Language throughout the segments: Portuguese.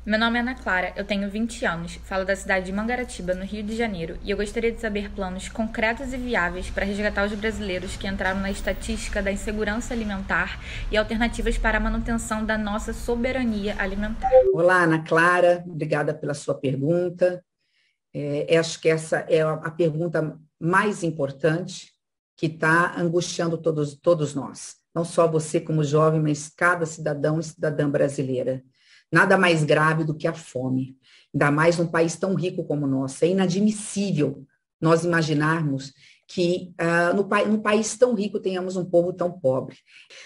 Meu nome é Ana Clara, eu tenho 20 anos, falo da cidade de Mangaratiba, no Rio de Janeiro, e eu gostaria de saber planos concretos e viáveis para resgatar os brasileiros que entraram na estatística da insegurança alimentar e alternativas para a manutenção da nossa soberania alimentar. Olá, Ana Clara, obrigada pela sua pergunta. Acho que essa é a pergunta mais importante que está angustiando todos nós. Não só você como jovem, mas cada cidadão e cidadã brasileira. Nada mais grave do que a fome, ainda mais num país tão rico como o nosso. É inadmissível nós imaginarmos que no país tão rico tenhamos um povo tão pobre.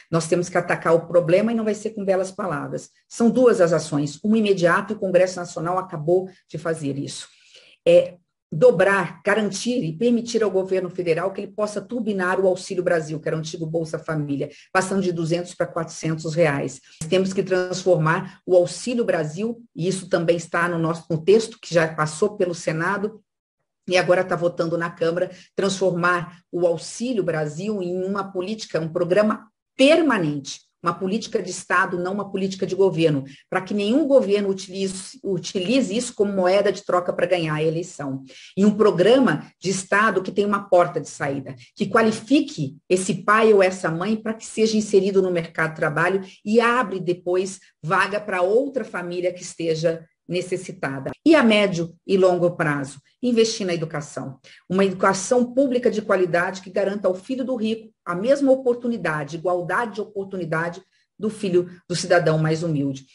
Nós temos que atacar o problema e não vai ser com belas palavras. São duas as ações, uma imediata, e o Congresso Nacional acabou de fazer isso. Dobrar, garantir e permitir ao governo federal que ele possa turbinar o Auxílio Brasil, que era o antigo Bolsa Família, passando de R$200 para R$400. Temos que transformar o Auxílio Brasil, e isso também está no texto, que já passou pelo Senado, e agora está votando na Câmara, transformar o Auxílio Brasil em uma política, um programa permanente, uma política de Estado, não uma política de governo, para que nenhum governo utilize isso como moeda de troca para ganhar a eleição. E um programa de Estado que tem uma porta de saída, que qualifique esse pai ou essa mãe para que seja inserido no mercado de trabalho e abre depois vaga para outra família que esteja necessitada. E a médio e longo prazo, investir na educação. Uma educação pública de qualidade que garanta ao filho do rico a mesma oportunidade, igualdade de oportunidade do filho do cidadão mais humilde.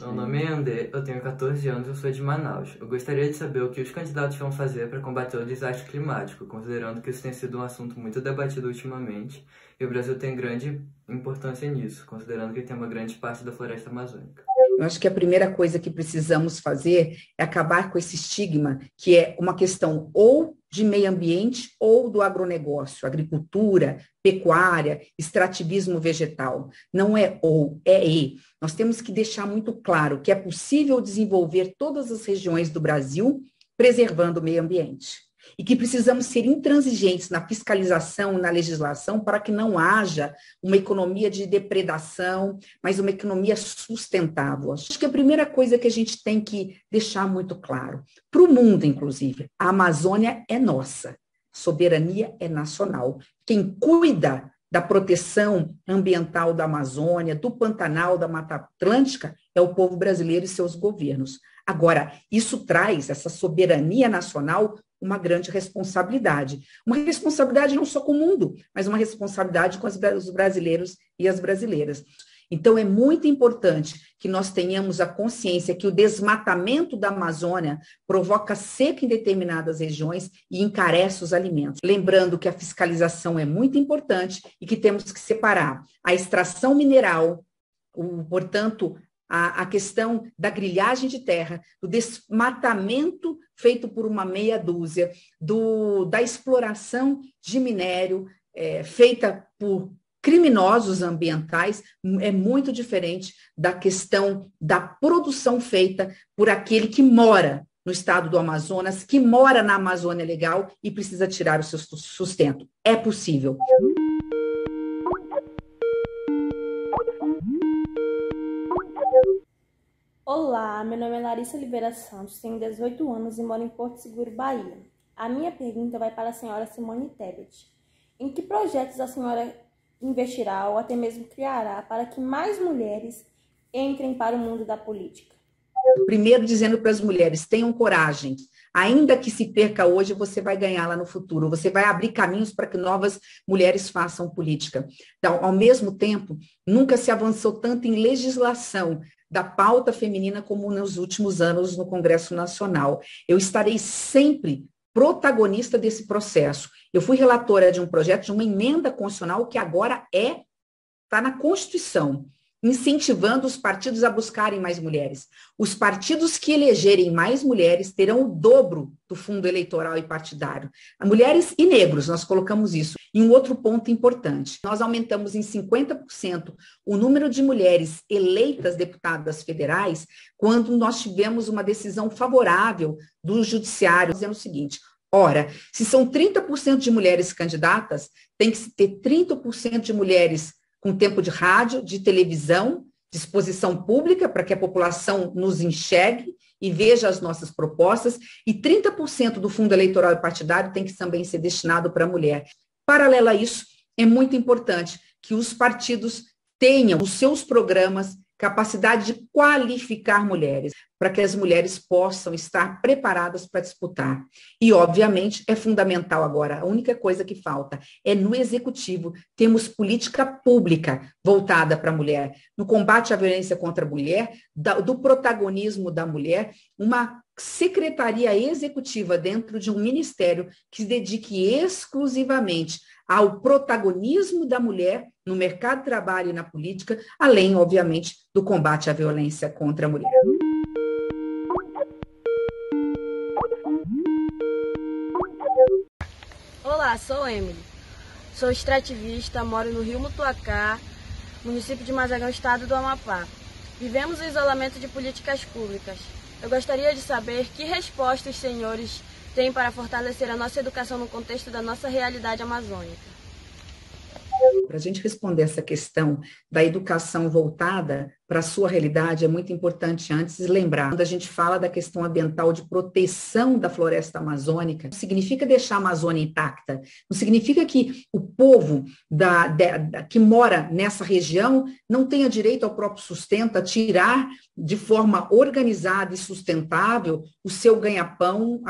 Meu nome é André, eu tenho 14 anos e eu sou de Manaus. Eu gostaria de saber o que os candidatos vão fazer para combater o desastre climático, considerando que isso tem sido um assunto muito debatido ultimamente, e o Brasil tem grande importância nisso, considerando que tem uma grande parte da floresta amazônica. Eu acho que a primeira coisa que precisamos fazer é acabar com esse estigma, que é uma questão ou de meio ambiente ou do agronegócio, agricultura, pecuária, extrativismo vegetal. Não é ou, é e. Nós temos que deixar muito claro que é possível desenvolver todas as regiões do Brasil preservando o meio ambiente. E que precisamos ser intransigentes na fiscalização, na legislação, para que não haja uma economia de depredação, mas uma economia sustentável. Acho que a primeira coisa que a gente tem que deixar muito claro, para o mundo, inclusive, a Amazônia é nossa, soberania é nacional. Quem cuida da proteção ambiental da Amazônia, do Pantanal, da Mata Atlântica, é o povo brasileiro e seus governos. Agora, isso traz, essa soberania nacional, uma grande responsabilidade. Uma responsabilidade não só com o mundo, mas uma responsabilidade com os brasileiros e as brasileiras. Então, é muito importante que nós tenhamos a consciência que o desmatamento da Amazônia provoca seca em determinadas regiões e encarece os alimentos. Lembrando que a fiscalização é muito importante e que temos que separar a extração mineral, portanto, a questão da grilhagem de terra, do desmatamento feito por uma meia dúzia, da exploração de minério feita por criminosos ambientais, é muito diferente da questão da produção feita por aquele que mora no estado do Amazonas, que mora na Amazônia Legal e precisa tirar o seu sustento. É possível. Olá, meu nome é Larissa Oliveira Santos, tenho 18 anos e moro em Porto Seguro, Bahia. A minha pergunta vai para a senhora Simone Tebet. Em que projetos a senhora investirá ou até mesmo criará para que mais mulheres entrem para o mundo da política? Primeiro, dizendo para as mulheres, tenham coragem. Ainda que se perca hoje, você vai ganhar lá no futuro. Você vai abrir caminhos para que novas mulheres façam política. Então, ao mesmo tempo, nunca se avançou tanto em legislação da pauta feminina como nos últimos anos no Congresso Nacional. Eu estarei sempre protagonista desse processo. Eu fui relatora de um projeto, de uma emenda constitucional que agora está na Constituição. incentivando os partidos a buscarem mais mulheres. Os partidos que elegerem mais mulheres terão o dobro do fundo eleitoral e partidário. Mulheres e negros, nós colocamos isso. E um outro ponto importante, nós aumentamos em 50% o número de mulheres eleitas deputadas federais quando nós tivemos uma decisão favorável do judiciário, dizendo o seguinte: ora, se são 30% de mulheres candidatas, tem que ter 30% de mulheres com tempo de rádio, de televisão, de exposição pública, para que a população nos enxergue e veja as nossas propostas, e 30% do fundo eleitoral e partidário tem que também ser destinado para a mulher. Paralelo a isso, é muito importante que os partidos tenham os seus programas capacidade de qualificar mulheres, para que as mulheres possam estar preparadas para disputar. E, obviamente, é fundamental agora, a única coisa que falta é no Executivo temos política pública voltada para a mulher, no combate à violência contra a mulher, do protagonismo da mulher, uma secretaria executiva dentro de um ministério que se dedique exclusivamente ao protagonismo da mulher no mercado de trabalho e na política, além, obviamente, do combate à violência contra a mulher. Olá, sou Emily. Sou extrativista, moro no Rio Mutuacá, município de Mazagão, estado do Amapá. Vivemos o isolamento de políticas públicas. Eu gostaria de saber que resposta os senhores têm para fortalecer a nossa educação no contexto da nossa realidade amazônica. Para a gente responder essa questão da educação voltada para a sua realidade, é muito importante antes lembrar, quando a gente fala da questão ambiental de proteção da floresta amazônica, não significa deixar a Amazônia intacta, não significa que o povo que mora nessa região não tenha direito ao próprio sustento, a tirar de forma organizada e sustentável o seu ganha-pão,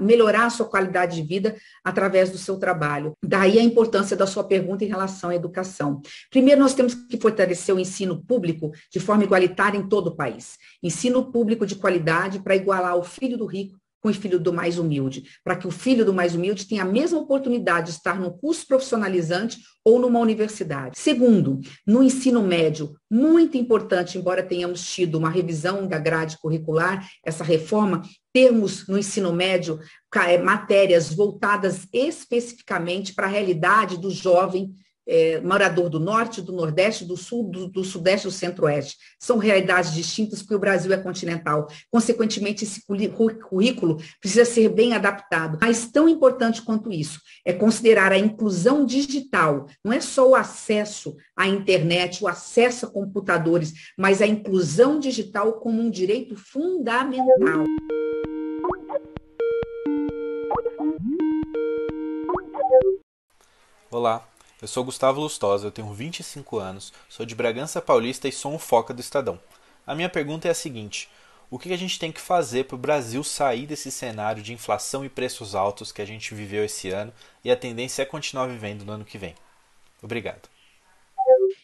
melhorar a sua qualidade de vida através do seu trabalho. Daí a importância da sua pergunta em relação à educação. Primeiro, nós temos que fortalecer o ensino público de forma igualitária em todo o país. Ensino público de qualidade para igualar o filho do rico com o filho do mais humilde, para que o filho do mais humilde tenha a mesma oportunidade de estar num curso profissionalizante ou numa universidade. Segundo, no ensino médio, muito importante, embora tenhamos tido uma revisão da grade curricular, essa reforma, termos no ensino médio matérias voltadas especificamente para a realidade do jovem morador do norte, do nordeste, do sul, do sudeste e do centro-oeste. São realidades distintas porque o Brasil é continental. Consequentemente, esse currículo precisa ser bem adaptado. Mas tão importante quanto isso é considerar a inclusão digital. Não é só o acesso à internet, o acesso a computadores, mas a inclusão digital como um direito fundamental. Olá. Eu sou Gustavo Lustosa, eu tenho 25 anos, sou de Bragança Paulista e sou um foca do Estadão. A minha pergunta é a seguinte: o que a gente tem que fazer para o Brasil sair desse cenário de inflação e preços altos que a gente viveu esse ano e a tendência é continuar vivendo no ano que vem? Obrigado.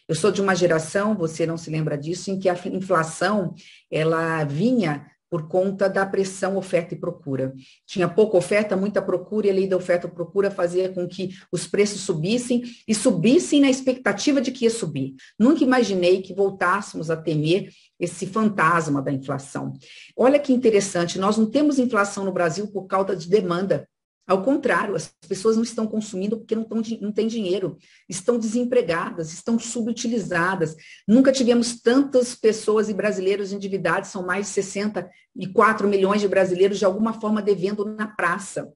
Eu sou de uma geração, você não se lembra disso, em que a inflação ela vinha por conta da pressão oferta e procura. Tinha pouca oferta, muita procura, e a lei da oferta e procura fazia com que os preços subissem, e subissem na expectativa de que ia subir. Nunca imaginei que voltássemos a temer esse fantasma da inflação. Olha que interessante, nós não temos inflação no Brasil por causa de demanda. Ao contrário, as pessoas não estão consumindo porque não têm dinheiro, estão desempregadas, estão subutilizadas. Nunca tivemos tantas pessoas e brasileiros endividados, são mais de 64 milhões de brasileiros de alguma forma devendo na praça.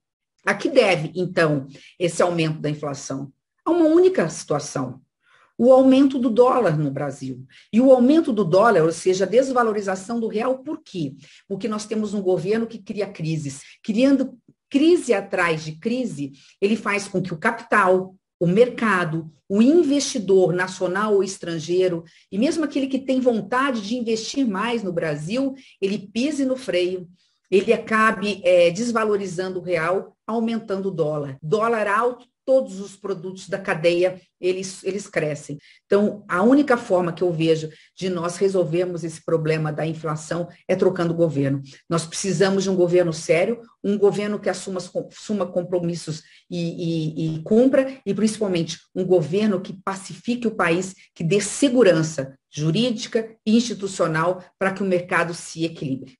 A que deve, então, esse aumento da inflação? A uma única situação: o aumento do dólar no Brasil. E o aumento do dólar, ou seja, a desvalorização do real, por quê? Porque nós temos um governo que cria crises, criando crise atrás de crise, ele faz com que o capital, o mercado, o investidor nacional ou estrangeiro, e mesmo aquele que tem vontade de investir mais no Brasil, ele pise no freio, ele acabe desvalorizando o real, aumentando o dólar. Dólar alto todos os produtos da cadeia, eles crescem. Então, a única forma que eu vejo de nós resolvermos esse problema da inflação é trocando o governo. Nós precisamos de um governo sério, um governo que assuma compromissos e cumpra, e principalmente um governo que pacifique o país, que dê segurança jurídica e institucional para que o mercado se equilibre.